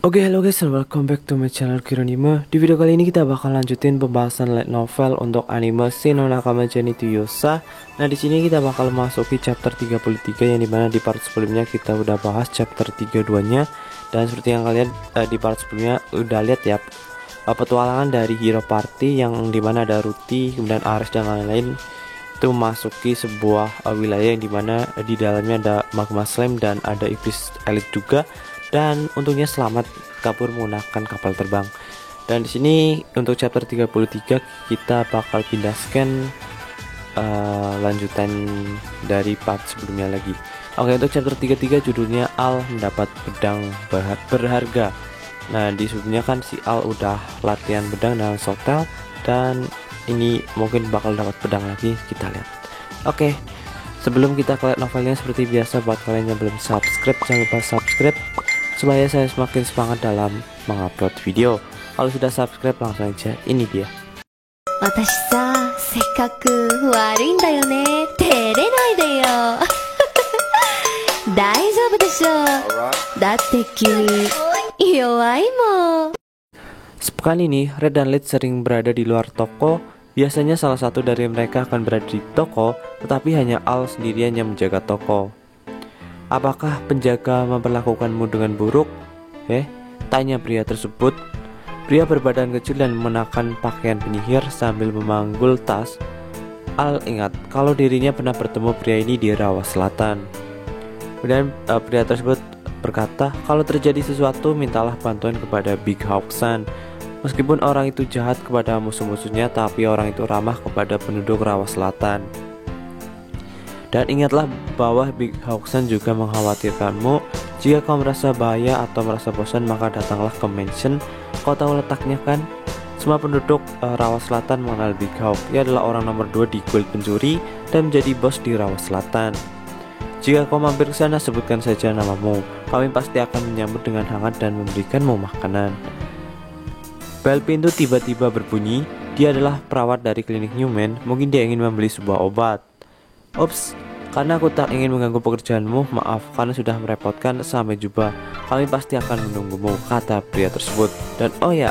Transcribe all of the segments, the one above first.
Oke, halo guys, and welcome back to my channel Kironime. Di video kali ini kita bakal lanjutin pembahasan light novel untuk anime Shin no Nakama Jeni to Yosa. Nah, di sini kita bakal masuki chapter 33 yang dimana di part sebelumnya kita udah bahas chapter 32-nya. Dan seperti yang kalian di part sebelumnya udah lihat ya, petualangan dari Hero Party yang dimana ada Ruti, kemudian Ares dan lain-lain itu memasuki sebuah wilayah yang dimana di dalamnya ada magma slime dan ada iblis elit juga. Dan untungnya selamat kabur menggunakan kapal terbang. Dan di sini untuk chapter 33 kita bakal pindah scan lanjutan dari part sebelumnya lagi. Oke, untuk chapter 33 judulnya Al mendapat pedang berharga. Nah, di sebelumnya kan si Al udah latihan pedang dengan Sotel, dan ini mungkin bakal dapat pedang lagi, kita lihat. Oke, sebelum kita ke lihat novelnya, seperti biasa buat kalian yang belum subscribe, jangan lupa subscribe supaya saya semakin semangat dalam mengupload video. Kalau sudah subscribe langsung aja, ini dia. 私さ、せっかく悪いんだよね。照れないでよ。大丈夫でしょ。だって君弱いもん。 Sepekan ini, Red dan Lead sering berada di luar toko. Biasanya salah satu dari mereka akan berada di toko, tetapi hanya Al sendirian yang menjaga toko. Apakah penjaga memperlakukanmu dengan buruk? Tanya pria tersebut. Pria berbadan kecil dan mengenakan pakaian penyihir sambil memanggul tas. Al ingat kalau dirinya pernah bertemu pria ini di Rawa Selatan. Kemudian pria tersebut berkata, kalau terjadi sesuatu mintalah bantuan kepada Big Hawk-san. Meskipun orang itu jahat kepada musuh-musuhnya, tapi orang itu ramah kepada penduduk Rawa Selatan. Dan ingatlah bahwa Big Hawk-san juga mengkhawatirkanmu. Jika kau merasa bahaya atau merasa bosan, maka datanglah ke mansion. Kau tahu letaknya kan? Semua penduduk Rawa Selatan mengenal Big Hawk. Ia adalah orang nomor 2 di guild pencuri dan menjadi bos di Rawa Selatan. Jika kau mampir ke sana, sebutkan saja namamu. Kami pasti akan menyambut dengan hangat dan memberikanmu makanan. Bel pintu tiba-tiba berbunyi. Dia adalah perawat dari klinik Newman. Mungkin dia ingin membeli sebuah obat. Ups, karena aku tak ingin mengganggu pekerjaanmu, maaf karena sudah merepotkan, sampai jumpa. Kami pasti akan menunggumu, kata pria tersebut. Dan oh ya,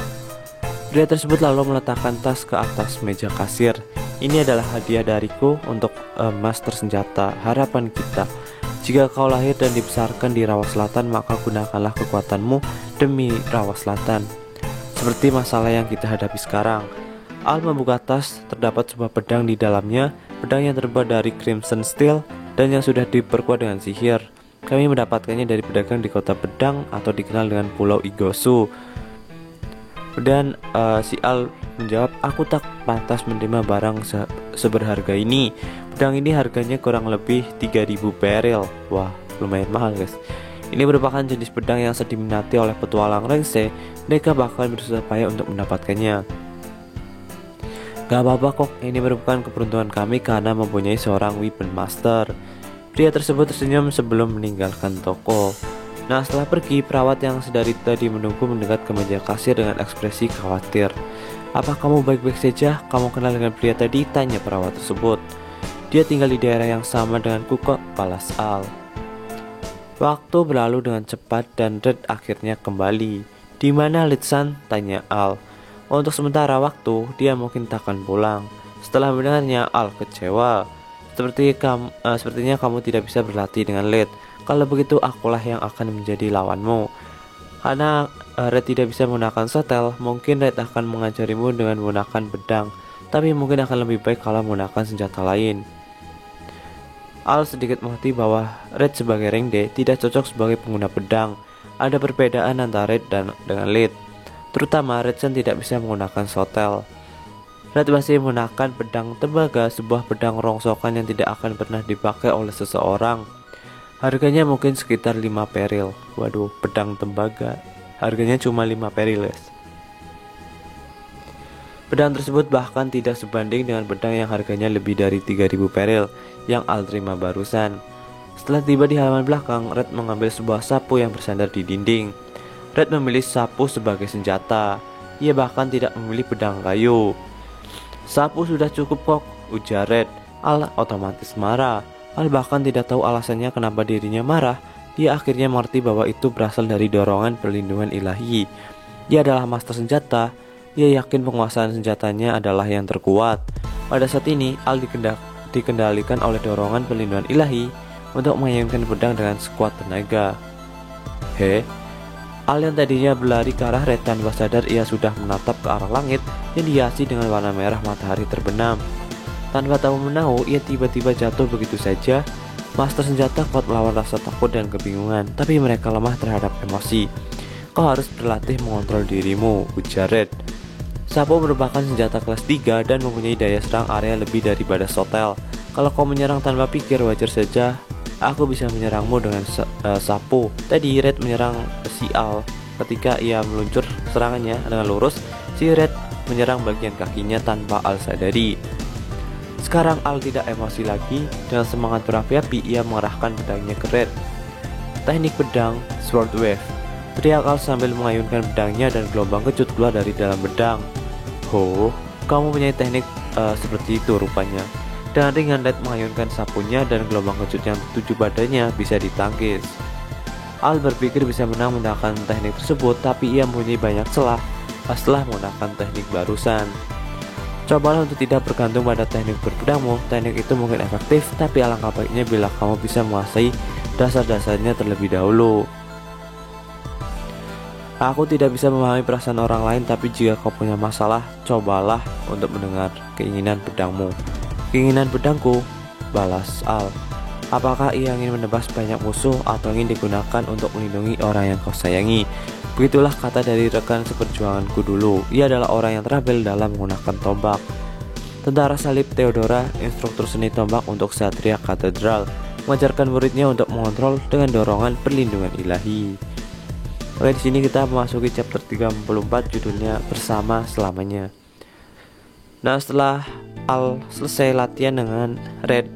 pria tersebut lalu meletakkan tas ke atas meja kasir. Ini adalah hadiah dariku untuk master senjata harapan kita. Jika kau lahir dan dibesarkan di Rawa Selatan, maka gunakanlah kekuatanmu demi Rawa Selatan. Seperti masalah yang kita hadapi sekarang. Al membuka tas, terdapat sebuah pedang di dalamnya, pedang yang terbuat dari Crimson Steel dan yang sudah diperkuat dengan sihir. Kami mendapatkannya dari pedagang di kota pedang atau dikenal dengan Pulau Igosu. Dan si Al menjawab, aku tak pantas menerima barang seberharga ini. Pedang ini harganya kurang lebih 3000 barrel. Wah, lumayan mahal guys. Ini merupakan jenis pedang yang sedang diminati oleh petualang Rengse. Mereka bakal berusaha payah untuk mendapatkannya. Gak apa-apa kok, ini merupakan keberuntungan kami karena mempunyai seorang weapon master. Pria tersebut tersenyum sebelum meninggalkan toko. Nah, setelah pergi, perawat yang sedari tadi menunggu mendekat ke meja kasir dengan ekspresi khawatir. Apa kamu baik-baik saja? Kamu kenal dengan pria tadi? Tanya perawat tersebut. Dia tinggal di daerah yang sama denganku kok, balas Al. Waktu berlalu dengan cepat dan Red akhirnya kembali. Di mana Lead-san? Tanya Al. Untuk sementara waktu, dia mungkin takkan pulang. Setelah mendengarnya, Al kecewa. Sepertinya kamu tidak bisa berlatih dengan Red. Kalau begitu, akulah yang akan menjadi lawanmu. Karena Red tidak bisa menggunakan Sotel, mungkin Red akan mengajarimu dengan menggunakan pedang. Tapi mungkin akan lebih baik kalau menggunakan senjata lain. Al sedikit mengerti bahwa Red sebagai Rengde tidak cocok sebagai pengguna pedang. Ada perbedaan antara Red dengan Lead. Terutama Red-san tidak bisa menggunakan Sotel. Red masih menggunakan pedang tembaga, sebuah pedang rongsokan yang tidak akan pernah dipakai oleh seseorang. Harganya mungkin sekitar 5 peril. Waduh, pedang tembaga harganya cuma 5 peril guys. Pedang tersebut bahkan tidak sebanding dengan pedang yang harganya lebih dari 3000 peril yang Al terima barusan. Setelah tiba di halaman belakang, Red mengambil sebuah sapu yang bersandar di dinding. Red memilih sapu sebagai senjata. Ia bahkan tidak memilih pedang kayu. Sapu sudah cukup kok, ujar Red. Al otomatis marah. Al bahkan tidak tahu alasannya kenapa dirinya marah. Dia akhirnya mengerti bahwa itu berasal dari dorongan perlindungan ilahi. Dia adalah master senjata. Ia yakin penguasaan senjatanya adalah yang terkuat. Pada saat ini, Al dikendalikan oleh dorongan perlindungan ilahi untuk mengayunkan pedang dengan sekuat tenaga. Al yang tadinya berlari ke arah Red tanpa sadar ia sudah menatap ke arah langit yang dihiasi dengan warna merah matahari terbenam. Tanpa tahu menahu, ia tiba-tiba jatuh begitu saja. Master senjata kuat melawan rasa takut dan kebingungan, tapi mereka lemah terhadap emosi. Kau harus berlatih mengontrol dirimu, ujar Red. Sapu merupakan senjata kelas 3 dan mempunyai daya serang area lebih daripada Sotel. Kalau kau menyerang tanpa pikir, wajar saja aku bisa menyerangmu dengan sapu. Tadi Red menyerang si Al. Ketika ia meluncur serangannya dengan lurus, si Red menyerang bagian kakinya tanpa Al sadari. Sekarang Al tidak emosi lagi. Dengan semangat berapi-api, ia mengarahkan pedangnya ke Red. Teknik pedang Sword Wave, teriak Al sambil mengayunkan pedangnya dan gelombang kecut keluar dari dalam pedang. Kamu punya teknik seperti itu rupanya. Dengan ringan Red mengayunkan sapunya dan gelombang kecut yang tertuju badannya bisa ditangkis. Al berpikir bisa menang menggunakan teknik tersebut, tapi ia mempunyai banyak celah setelah menggunakan teknik barusan. Cobalah untuk tidak bergantung pada teknik berpedangmu. Teknik itu mungkin efektif, tapi alangkah baiknya bila kamu bisa menguasai dasar-dasarnya terlebih dahulu. Aku tidak bisa memahami perasaan orang lain, tapi jika kau punya masalah, cobalah untuk mendengar keinginan pedangmu. Keinginan pedangku, balas Al. Apakah ia ingin menebas banyak musuh atau ingin digunakan untuk melindungi orang yang kau sayangi? Begitulah kata dari rekan seperjuanganku dulu. Ia adalah orang yang terampil dalam menggunakan tombak. Tentara Salib Theodora, instruktur seni tombak untuk Ksatria Katedral, mengajarkan muridnya untuk mengontrol dengan dorongan perlindungan ilahi. Oke, di sini kita memasuki chapter 34, judulnya Bersama Selamanya. Nah, setelah Al selesai latihan dengan Red,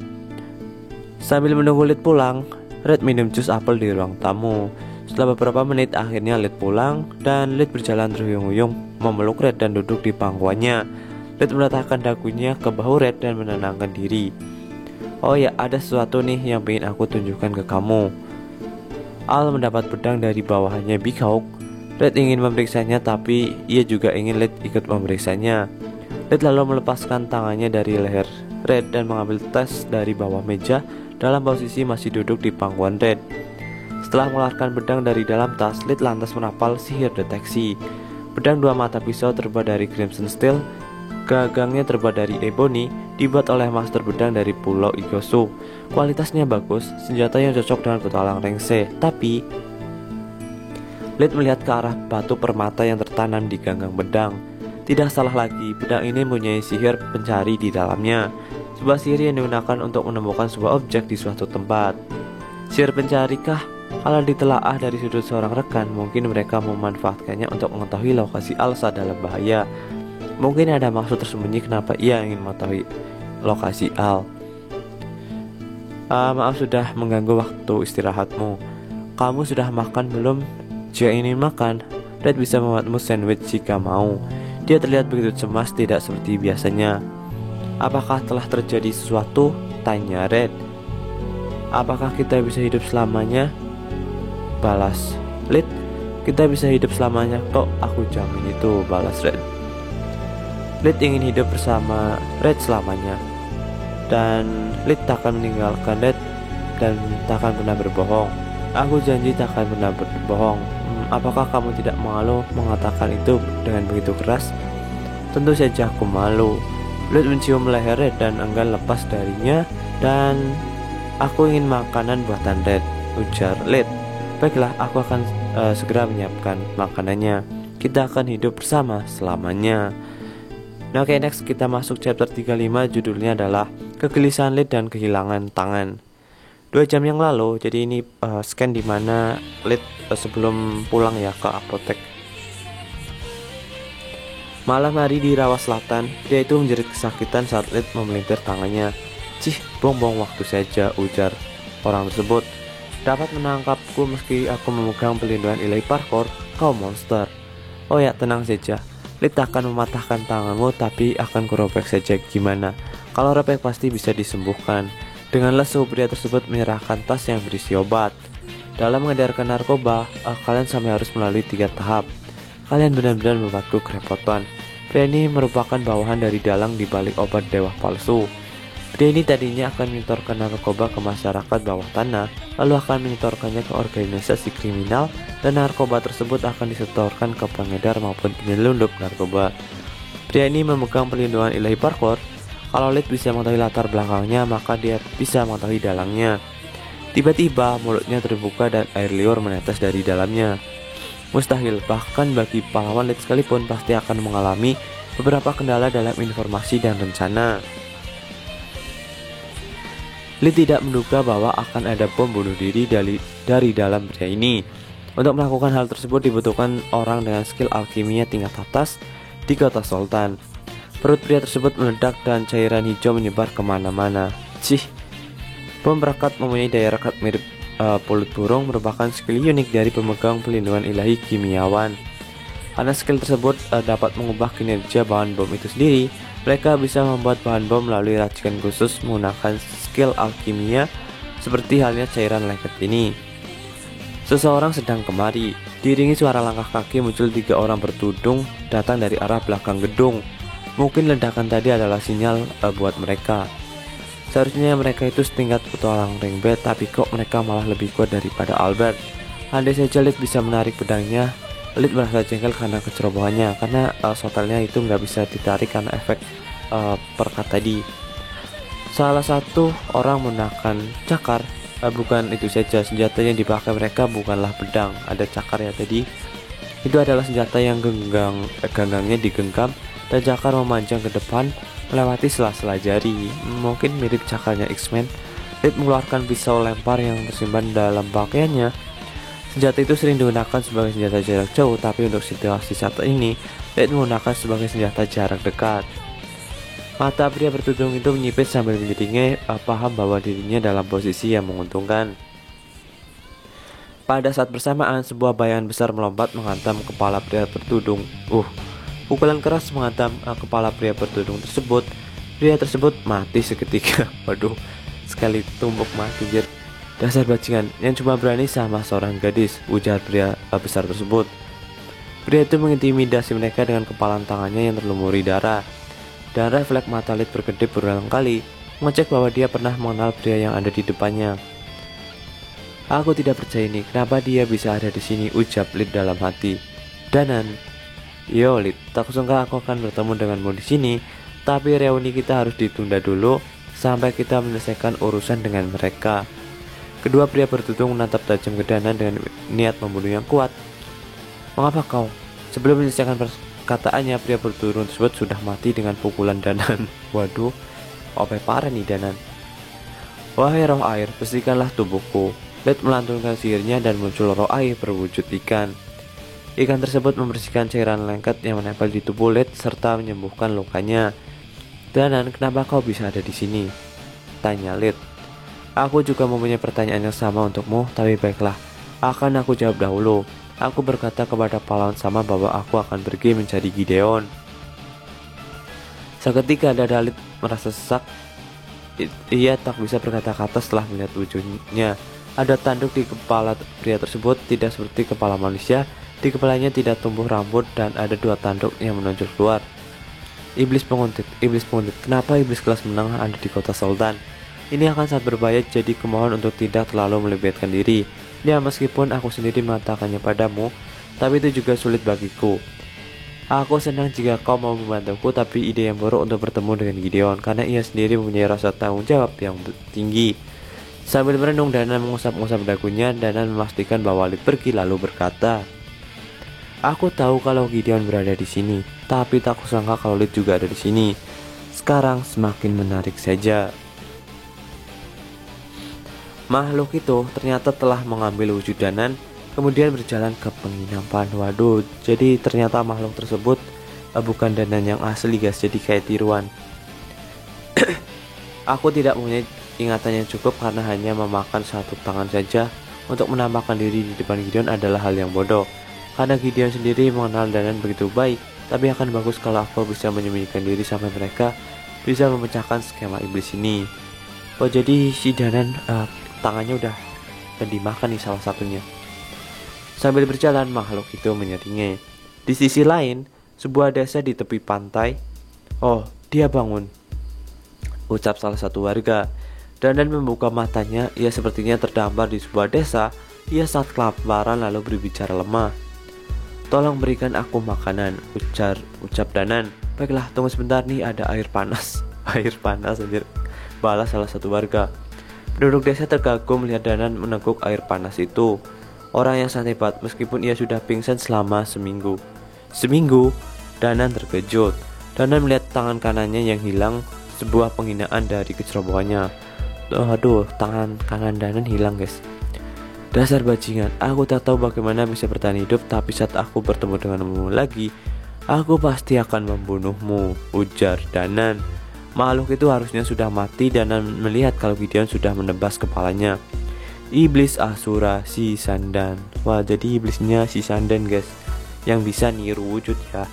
sambil menunggu Lid pulang, Red minum jus apel di ruang tamu. Setelah beberapa menit, akhirnya Lid pulang dan Lid berjalan terhuyung-huyung memeluk Red dan duduk di pangkuannya. Lid meletakkan dagunya ke bahu Red dan menenangkan diri. Oh ya, ada sesuatu nih yang ingin aku tunjukkan ke kamu. Al mendapat pedang dari bawahannya Big Hawk. Red ingin memeriksanya, tapi ia juga ingin Lid ikut memeriksanya. Lid lalu melepaskan tangannya dari leher Red dan mengambil tas dari bawah meja dalam posisi masih duduk di pangkuan Red. Setelah mengeluarkan pedang dari dalam tas, Lid lantas menapal sihir deteksi. Pedang dua mata pisau terbuat dari Crimson Steel, gagangnya terbuat dari ebony, dibuat oleh master pedang dari Pulau Igosu. Kualitasnya bagus, senjata yang cocok dengan petualang Rengse. Tapi Lid melihat ke arah batu permata yang tertanam di ganggang pedang. Tidak salah lagi, pedang ini mempunyai sihir pencari di dalamnya. Sebuah sihir yang digunakan untuk menemukan sebuah objek di suatu tempat. Sihir pencarikah? Kalau ditelaah dari sudut seorang rekan, mungkin mereka memanfaatkannya untuk mengetahui lokasi Al saat dalam bahaya. Mungkin ada maksud tersembunyi kenapa ia ingin mengetahui lokasi Al. Maaf sudah mengganggu waktu istirahatmu. Kamu sudah makan belum? Jika ingin makan, Red bisa membuatmu sandwich jika mau. Dia terlihat begitu cemas, tidak seperti biasanya. Apakah telah terjadi sesuatu? Tanya Red. Apakah kita bisa hidup selamanya? Balas Lid. Kita bisa hidup selamanya kok, aku jamin itu, balas Red. Lid ingin hidup bersama Red selamanya, dan Lid tak akan meninggalkan Red dan tak akan pernah berbohong. Aku janji tak akan pernah berbohong. Apakah kamu tidak malu mengatakan itu dengan begitu keras? Tentu saja aku malu. Lid mencium leher Red dan enggan lepas darinya. Dan aku ingin makanan buatan Red, ujar Lid. Baiklah, aku akan segera menyiapkan makanannya. Kita akan hidup bersama selamanya. Nah, oke, next kita masuk chapter 35, judulnya adalah Kegelisahan Lid dan Kehilangan Tangan. 2 jam yang lalu, jadi ini scan dimana Lid sebelum pulang ya ke apotek. Malam hari di rawa selatan, dia itu menjerit kesakitan saat Lid memelintir tangannya. Cih, buang-buang waktu saja, ujar orang tersebut. Dapat menangkapku meski aku memegang pelindungan ilahi parkour, kau monster. Oh ya, tenang saja. Lid akan mematahkan tanganmu, tapi akan kurobek saja gimana. Kalau robek pasti bisa disembuhkan. Dengan lesu, pria tersebut menyerahkan tas yang berisi obat. Dalam mengedarkan narkoba, kalian sampai harus melalui 3 tahap. Kalian benar-benar membuatku kerepotan. Pria ini merupakan bawahan dari dalang di balik obat dewa palsu. Pria ini tadinya akan menyetorkan narkoba ke masyarakat bawah tanah, lalu akan menyetorkannya ke organisasi kriminal, dan narkoba tersebut akan disetorkan ke pengedar maupun penyelundup narkoba. Pria ini memegang perlindungan ilahi parkour. Kalau Lid bisa mengetahui latar belakangnya, maka dia bisa mengetahui dalangnya. Tiba-tiba mulutnya terbuka dan air liur menetes dari dalamnya. Mustahil, bahkan bagi pahlawan Lid sekalipun pasti akan mengalami beberapa kendala dalam informasi dan rencana. Lid tidak menduga bahwa akan ada bom bunuh diri dari dalam pria ini. Untuk melakukan hal tersebut dibutuhkan orang dengan skill alkimia tingkat atas di kota Sultan. Perut pria tersebut meledak dan cairan hijau menyebar kemana-mana. Cih, bom perekat mempunyai daya rekat mirip pulut burung, merupakan skill unik dari pemegang pelindungan ilahi kimiawan. Karena skill tersebut dapat mengubah kinerja bahan bom itu sendiri, mereka bisa membuat bahan bom melalui racikan khusus menggunakan skill alkimia seperti halnya cairan lengket ini. Seseorang sedang kemari, diiringi suara langkah kaki muncul 3 orang bertudung datang dari arah belakang gedung. Mungkin ledakan tadi adalah sinyal buat mereka. Seharusnya mereka itu setingkat petualang Ringbad, tapi kok mereka malah lebih kuat daripada Albert. Andai saja Lid bisa menarik pedangnya, Lid merasa jengkel karena kecerobohannya, karena sotelnya itu nggak bisa ditarik karena efek perekat tadi. Salah satu orang menggunakan cakar, bukan itu saja, senjata yang dipakai mereka bukanlah pedang, ada cakar ya tadi. Itu adalah senjata yang ganggangnya digenggam dan cakar memanjang ke depan melewati sela-sela jari, mungkin mirip cakarnya X-Men. Lid mengeluarkan pisau lempar yang tersimpan dalam pakaiannya. Senjata itu sering digunakan sebagai senjata jarak jauh, tapi untuk situasi saat ini, Lid menggunakan sebagai senjata jarak dekat. Mata pria bertudung itu menyipit sambil menjadinya paham bahwa dirinya dalam posisi yang menguntungkan. Pada saat bersamaan, sebuah bayangan besar melompat menghantam kepala pria bertudung. Pukulan keras menghantam kepala pria bertudung tersebut. Pria tersebut mati seketika. Waduh, sekali tumbuk mati jir. Dasar bajingan yang cuma berani sama seorang gadis, ujar pria besar tersebut. Pria itu mengintimidasi mereka dengan kepalan tangannya yang terlumuri darah. Dan refleks mata Lid berkedip berulang kali, mengecek bahwa dia pernah mengenal pria yang ada di depannya. Aku tidak percaya ini, kenapa dia bisa ada di sini, ujar Lid dalam hati. Danan, yo Lid, tak kusangka aku akan bertemu denganmu di sini, tapi reuni kita harus ditunda dulu sampai kita menyelesaikan urusan dengan mereka. Kedua pria bertudung menatap tajam ke Danan dengan niat membunuh yang kuat. Mengapa kau? Sebelum menyelesaikan perkataannya, pria bertudung tersebut sudah mati dengan pukulan Danan. Waduh, OP parah nih Danan. Wahai roh air, bersihkanlah tubuhku. Lid melantunkan sihirnya dan muncul roh air berwujud ikan. Ikan tersebut membersihkan cairan lengket yang menempel di tubuh Lid serta menyembuhkan lukanya. Danan, kenapa kau bisa ada di sini? Tanya Lid. Aku juga mempunyai pertanyaan yang sama untukmu, tapi baiklah, akan aku jawab dahulu. Aku berkata kepada pahlawan sama bahwa aku akan pergi mencari Gideon. Seketika dada Lid merasa sesak. Ia tak bisa berkata-kata setelah melihat wujudnya. Ada tanduk di kepala pria tersebut, tidak seperti kepala manusia. Di kepalanya tidak tumbuh rambut dan ada 2 tanduk yang menonjol keluar. Iblis penguntit, kenapa iblis kelas menengah ada di kota Sultan? Ini akan sangat berbahaya, jadi kumohon untuk tidak terlalu melibatkan diri. Ya, meskipun aku sendiri mengatakannya padamu, tapi itu juga sulit bagiku. Aku senang jika kau mau membantuku, tapi ide yang buruk untuk bertemu dengan Gideon, karena ia sendiri mempunyai rasa tanggung jawab yang tinggi. Sambil merenung, Danan mengusap-ngusap dagunya. Danan memastikan bahwa Lid pergi lalu berkata, aku tahu kalau Gideon berada di sini, tapi tak kusangka kalau Lid juga ada di sini. Sekarang semakin menarik saja. Makhluk itu ternyata telah mengambil wujud Danan, kemudian berjalan ke penginapan. Waduh, jadi ternyata makhluk tersebut bukan Danan yang asli guys, jadi kayak tiruan. Aku tidak punya ingatan yang cukup karena hanya memakan 1 tangan saja. Untuk menampakkan diri di depan Gideon adalah hal yang bodoh, karena Gideon sendiri mengenal Danan begitu baik. Tapi akan bagus kalau aku bisa menyembunyikan diri sampai mereka bisa memecahkan skema iblis ini. Oh, jadi si Danan tangannya udah dan dimakan nih salah satunya. Sambil berjalan, makhluk itu menyeringnya. Di sisi lain, sebuah desa di tepi pantai. "Oh, dia bangun," ucap salah satu warga. Dandan membuka matanya, ia sepertinya terdampar di sebuah desa. Ia sangat kelaparan lalu berbicara lemah. "Tolong berikan aku makanan," ucap Danan. "Baiklah, tunggu sebentar nih, ada air panas." Air panas anjir, balas salah satu warga. Penduduk desa terkagum melihat Danan meneguk air panas itu. Orang yang sangat hebat meskipun ia sudah pingsan selama seminggu. Seminggu? Danan terkejut. Danan melihat tangan kanannya yang hilang, sebuah penghinaan dari kecerobohannya. Aduh, tangan kanan Danan hilang guys. "Dasar bajingan, aku tak tahu bagaimana bisa bertahan hidup, tapi saat aku bertemu denganmu lagi, aku pasti akan membunuhmu," ujar Danan. Makhluk itu harusnya sudah mati. Danan melihat kalau Gideon sudah menebas kepalanya. Iblis Asura si Sandan. Wah, jadi iblisnya si Sandan guys, yang bisa niru wujud ya.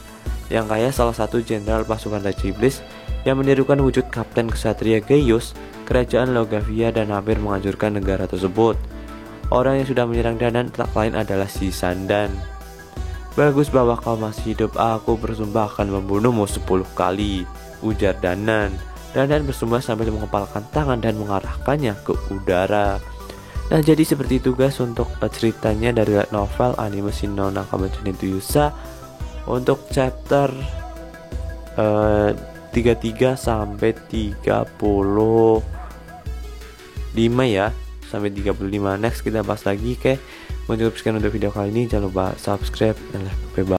Yang kayak salah satu jenderal pasukan Raja Iblis yang menirukan wujud Kapten Ksatria Gaius, kerajaan Logavia, dan hampir menghancurkan negara tersebut. Orang yang sudah menyerang Danan tak lain adalah si Sandan. "Bagus bahwa kau masih hidup. Aku bersumpah akan membunuhmu 10 kali, ujar Danan. Danan bersumpah sambil mengepalkan tangan dan mengarahkannya ke udara. Nah, jadi seperti itu guys untuk ceritanya dari novel anime Shin no Nakamatsu to Yusa untuk chapter 33 sampai 35 ya, sampai 35. Next kita bahas lagi. Oke, untuk sekian untuk video kali ini, jangan lupa subscribe dan like. Bye bye.